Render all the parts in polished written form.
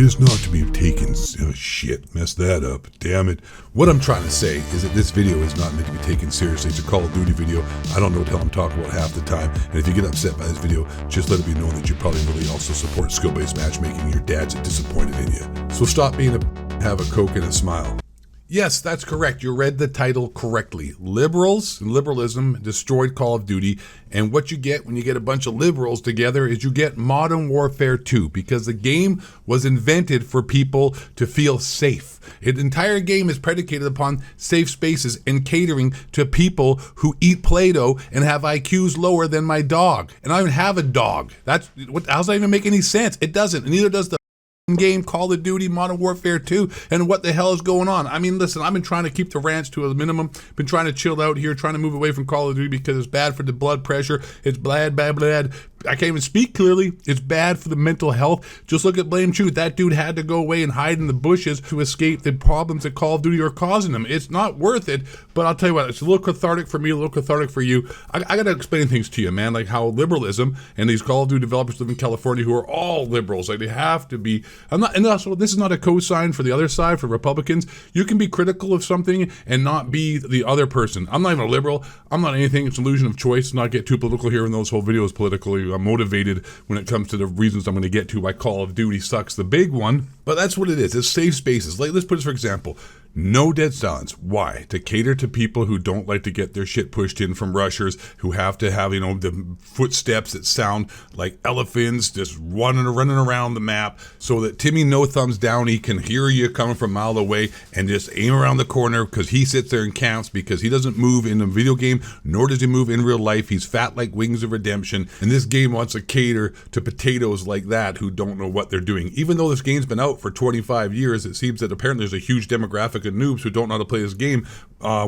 is not to be taken. Oh, shit, messed that up. Damn it. What I'm trying to say is that this video is not meant to be taken seriously. It's a Call of Duty video. I don't know what the hell I'm talking about half the time. And if you get upset by this video, just let it be known that you probably really also support skill-based matchmaking. Your dad's disappointed in you. So stop being have a Coke and a smile. Yes, that's correct. You read the title correctly. Liberals and liberalism destroyed Call of Duty, and what you get when you get a bunch of liberals together is you get Modern Warfare 2, because the game was invented for people to feel safe. The entire game is predicated upon safe spaces and catering to people who eat Play-Doh and have IQs lower than my dog. And I don't even have a dog. How's that even make any sense? It doesn't, and neither does the game Call of Duty Modern Warfare 2. And what the hell is going on? I mean, listen, I've been trying to keep the rants to a minimum, been trying to chill out here, trying to move away from Call of Duty because it's bad for the blood pressure, it's bad. I can't even speak clearly. It's bad for the mental health. Just look at Blame Truth. That dude had to go away and hide in the bushes to escape the problems that Call of Duty are causing him. It's not worth it, but I'll tell you what, it's a little cathartic for me, a little cathartic for you. I got to explain things to you, man, like how liberalism and these Call of Duty developers live in California who are all liberals, like they have to be. And also, this is not a cosign for the other side, for Republicans. You can be critical of something and not be the other person. I'm not even a liberal. I'm not anything. It's an illusion of choice. Not get too political here in those whole videos politically. I'm motivated when it comes to the reasons I'm going to get to why Call of Duty sucks, the big one. But that's what it is. It's safe spaces. Like, let's put this for example. No dead silence. Why? To cater to people who don't like to get their shit pushed in from rushers, who have to have, the footsteps that sound like elephants just running around the map, so that Timmy No Thumbs Downey can hear you coming from a mile away and just aim around the corner, because he sits there and camps, because he doesn't move in a video game, nor does he move in real life. He's fat like Wings of Redemption, and this game wants to cater to potatoes like that who don't know what they're doing. Even though this game's been out for 25 years, it seems that apparently there's a huge demographic of noobs who don't know how to play this game,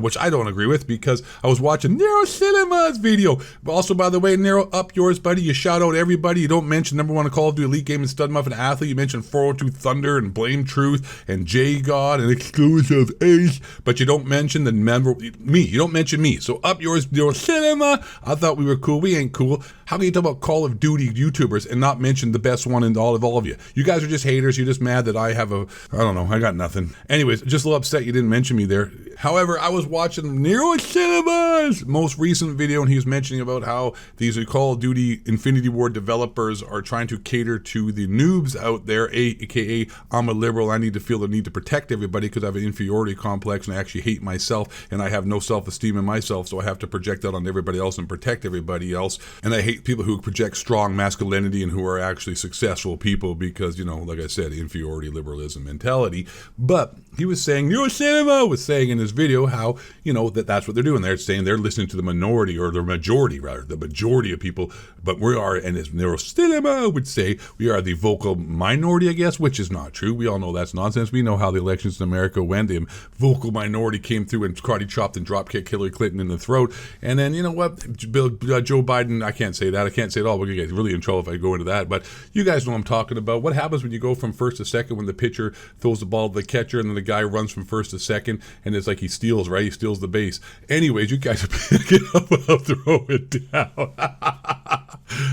which I don't agree with, because I was watching Nero Cinema's video. But also, by the way, Nero, up yours, buddy. You shout out everybody. You don't mention number one Call of Duty Elite Game and Stud Muffin Athlete. You mention 402 Thunder and Blame Truth and J God and Exclusive Ace, but you don't mention me. You don't mention me. So up yours, Nero Cinema. I thought we were cool. We ain't cool. How can you talk about Call of Duty YouTubers and not mention the best one in all of you? You guys are just haters. You're just mad that I have I don't know, I got nothing. Anyways, just a little upset you didn't mention me there. However, I was watching Nero Cinema's most recent video, and he was mentioning about how these Call of Duty Infinity Ward developers are trying to cater to the noobs out there, aka I'm a liberal, I need to feel the need to protect everybody because I have an inferiority complex and I actually hate myself and I have no self-esteem in myself, so I have to project that on everybody else and protect everybody else. And I hate people who project strong masculinity and who are actually successful people because, like I said, inferiority liberalism mentality. But he was saying, Nero Cinema was saying in his video how, that's what they're doing. They're saying they're listening to the minority, or the majority of people, but we are, and as Nero Cinema would say, we are the vocal minority, I guess, which is not true. We all know that's nonsense. We know how the elections in America went. The vocal minority came through and karate chopped and drop kicked Hillary Clinton in the throat. And then, Joe Biden, I can't say that. I can't say it all. We're going to get really in trouble if I go into that. But you guys know what I'm talking about. What happens when you go from first to second when the pitcher throws the ball to the catcher and then the guy runs from first to second, and it's like he steals, right? He steals the base. Anyways, you guys are picking up, I'll throw it down.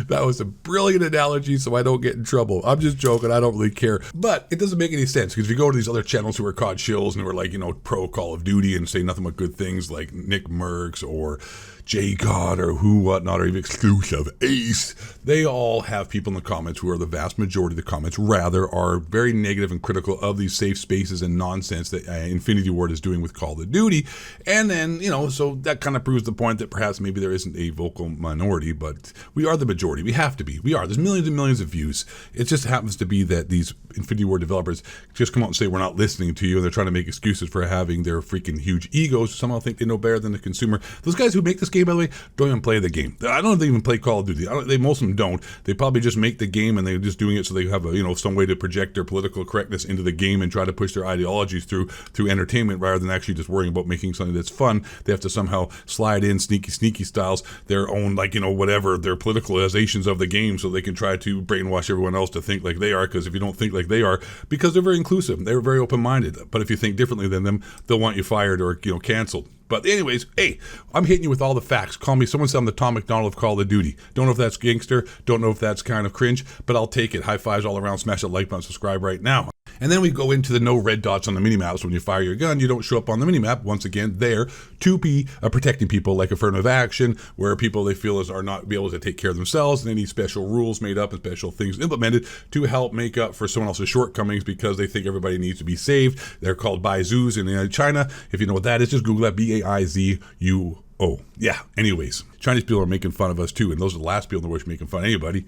That was a brilliant analogy, so I don't get in trouble. I'm just joking. I don't really care. But it doesn't make any sense, because if you go to these other channels who are caught shills and who are like, pro Call of Duty and say nothing but good things, like Nick Merckx or J God or whatnot, or even Exclusive Ace, they all have people in the comments who are the vast majority of the comments, rather, are very negative and critical of these safe spaces and nonsense that Infinity Ward is doing with Call of Duty. And then, so that kind of proves the point that perhaps maybe there isn't a vocal minority, but we are the majority. We have to be. We are. There's millions and millions of views. It just happens to be that these Infinity Ward developers just come out and say, we're not listening to you, and they're trying to make excuses for having their freaking huge egos. Somehow think they know better than the consumer. Those guys who make this game, by the way, don't even play the game. I don't know if they even play Call of Duty. Most of them don't. They probably just make the game, and they're just doing it so they have some way to project their political correctness into the game and try to push their ideologies through entertainment, rather than actually just worrying about making something that's fun. They have to somehow slide in sneaky styles, their own, whatever, their politicalizations of the game, so they can try to brainwash everyone else to think like they are, because if you don't think like they are, because they're very inclusive, they're very open-minded, but if you think differently than them, they'll want you fired or canceled. But anyways, hey, I'm hitting you with all the facts. Call me, someone said I'm the Tom McDonald of Call of Duty. Don't know if that's gangster, don't know if that's kind of cringe, but I'll take it. High fives all around, smash that like button, subscribe right now. And then we go into the no red dots on the minimap. So when you fire your gun, you don't show up on the minimap. Once again, there to be protecting people, like affirmative action, where people they feel are not be able to take care of themselves, and any special rules made up and special things implemented to help make up for someone else's shortcomings because they think everybody needs to be saved. They're called Baizus in China. If you know what that is, just Google that, Baizuo. Yeah, anyways, Chinese people are making fun of us too, and those are the last people in the world making fun of anybody.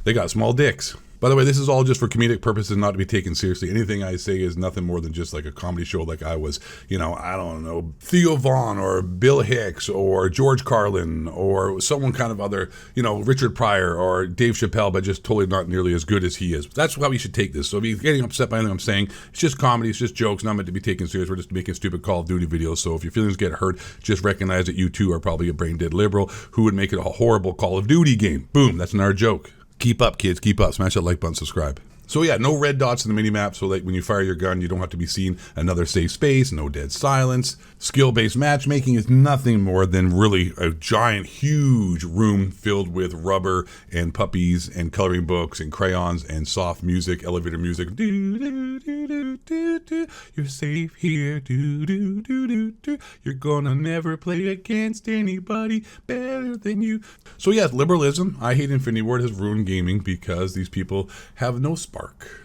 They got small dicks. By the way, this is all just for comedic purposes, not to be taken seriously. Anything I say is nothing more than just like a comedy show, like I was, I don't know, Theo Vaughn or Bill Hicks or George Carlin or someone kind of other, Richard Pryor or Dave Chappelle, but just totally not nearly as good as he is. That's how we should take this. So if you're getting upset by anything I'm saying, it's just comedy, it's just jokes, not meant to be taken serious. We're just making stupid Call of Duty videos. So if your feelings get hurt, just recognize that you too are probably a brain dead liberal who would make it a horrible Call of Duty game. Boom, that's another joke. Keep up, kids. Keep up. Smash that like button, subscribe. So yeah, no red dots in the minimap, so that when you fire your gun, you don't have to be seen. Another safe space, no dead silence. Skill-based matchmaking is nothing more than really a giant, huge room filled with rubber and puppies and coloring books and crayons and soft music, elevator music. Do, do, do, do, do, do. You're safe here. Do, do, do, do, do. You're gonna never play against anybody better than you. So yes, liberalism, I hate Infinity Ward, has ruined gaming because these people have no spark.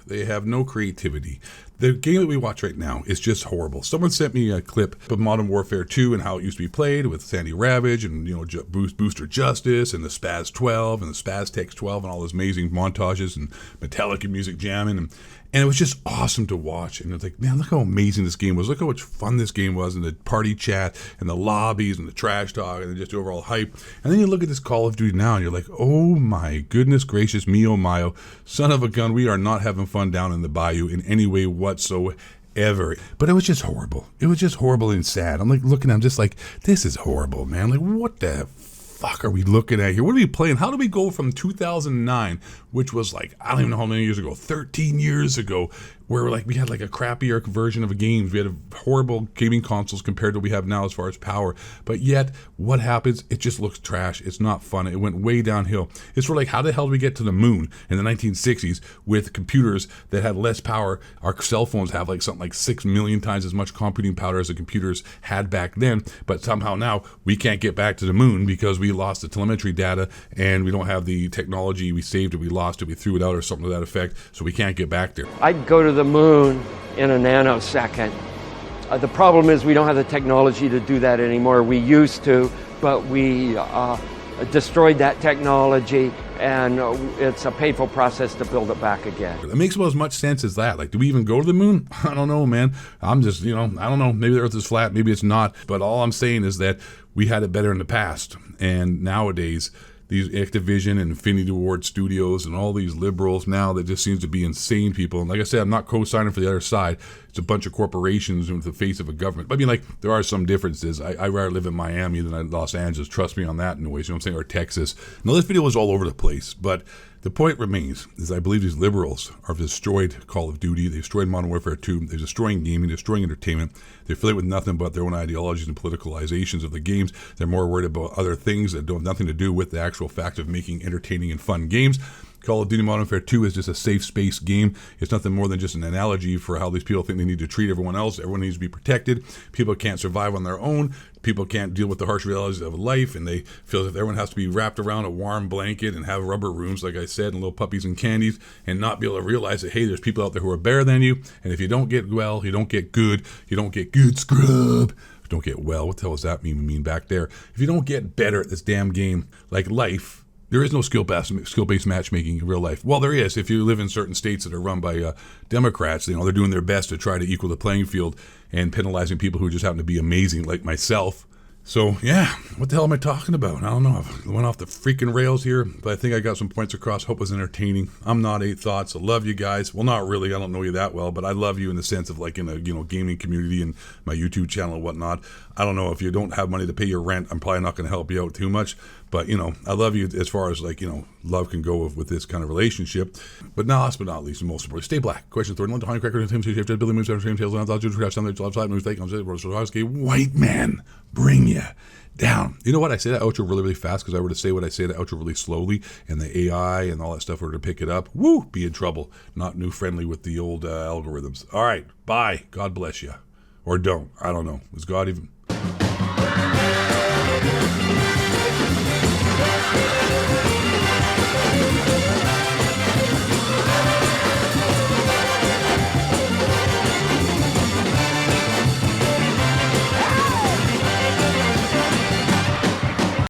They have no creativity. The game that we watch right now is just horrible. Someone sent me a clip of Modern Warfare 2 and how it used to be played with Sandy Ravage and Booster Justice and the Spaz 12 and the Spaz Tex 12 and all those amazing montages and Metallica music jamming and it was just awesome to watch. And it's like, man, look how amazing this game was. Look how much fun this game was, and the party chat, and the lobbies, and the trash talk, and just overall hype. And then you look at this Call of Duty now, and you're like, oh my goodness gracious, mio mio, son of a gun, we are not having fun down in the bayou in any way whatsoever. But it was just horrible. It was just horrible and sad. I'm like looking, I'm just like, this is horrible, man. Like, what the fuck are we looking at here? What are we playing? How do we go from 2009, which was like, I don't even know how many years ago, 13 years ago, where we had like a crappier version of a game. We had horrible gaming consoles compared to what we have now as far as power. But yet, what happens? It just looks trash. It's not fun. It went way downhill. It's sort of like, how the hell did we get to the moon in the 1960s with computers that had less power? Our cell phones have something like 6 million times as much computing power as the computers had back then. But somehow now we can't get back to the moon because we lost the telemetry data and we don't have the technology. We saved it, we lost it, we threw it out or something to that effect. So we can't get back there. I'd go to the moon in a nanosecond. The problem is we don't have the technology to do that anymore. We used to, but we destroyed that technology, and it's a painful process to build it back again. It makes about as much sense as that. Do we even go to the moon? I don't know, man. I'm just, I don't know. Maybe the earth is flat, maybe it's not. But all I'm saying is that we had it better in the past. And nowadays, these Activision and Infinity Ward Studios and all these liberals now that just seems to be insane people. And like I said, I'm not co-signing for the other side. It's a bunch of corporations with the face of a government. But I mean, there are some differences. I rather live in Miami than in Los Angeles. Trust me on that in ways, you know what I'm saying? Or Texas. Now, this video was all over the place, but the point remains is I believe these liberals have destroyed Call of Duty. They've destroyed Modern Warfare 2. They're destroying gaming, destroying entertainment. They're affiliated with nothing but their own ideologies and politicalizations of the games. They're more worried about other things that don't have nothing to do with the actual fact of making entertaining and fun games. Call of Duty Modern Warfare 2 is just a safe space game. It's nothing more than just an analogy for how these people think they need to treat everyone else. Everyone needs to be protected. People can't survive on their own. People can't deal with the harsh realities of life, and they feel that everyone has to be wrapped around a warm blanket and have rubber rooms, like I said, and little puppies and candies, and not be able to realize that, hey, there's people out there who are better than you, and if you don't get well, you don't get good, you don't get good scrub. Don't get well. What the hell does that mean back there? If you don't get better at this damn game, like life, there is no skill-based matchmaking in real life. Well, there is if you live in certain states that are run by Democrats. They're doing their best to try to equal the playing field and penalizing people who just happen to be amazing, like myself. So, yeah, what the hell am I talking about? I don't know. I went off the freaking rails here, but I think I got some points across. Hope it was entertaining. I'm not 8 Thoughts. I love you guys. Well, not really. I don't know you that well, but I love you in the sense of in a gaming community and my YouTube channel and whatnot. I don't know. If you don't have money to pay your rent, I'm probably not going to help you out too much. But, I love you as far as love can go with this kind of relationship. But last but not least, and most importantly, stay black. Question 3. Honey Cracker, Tim, Billy moves, same tails, white man, bring you down. You know what? I say that outro really, really fast because I were to say what I say that outro really slowly, and the AI and all that stuff were to pick it up. Woo! Be in trouble. Not new friendly with the old algorithms. All right. Bye. God bless you. Or don't. I don't know. Is God even...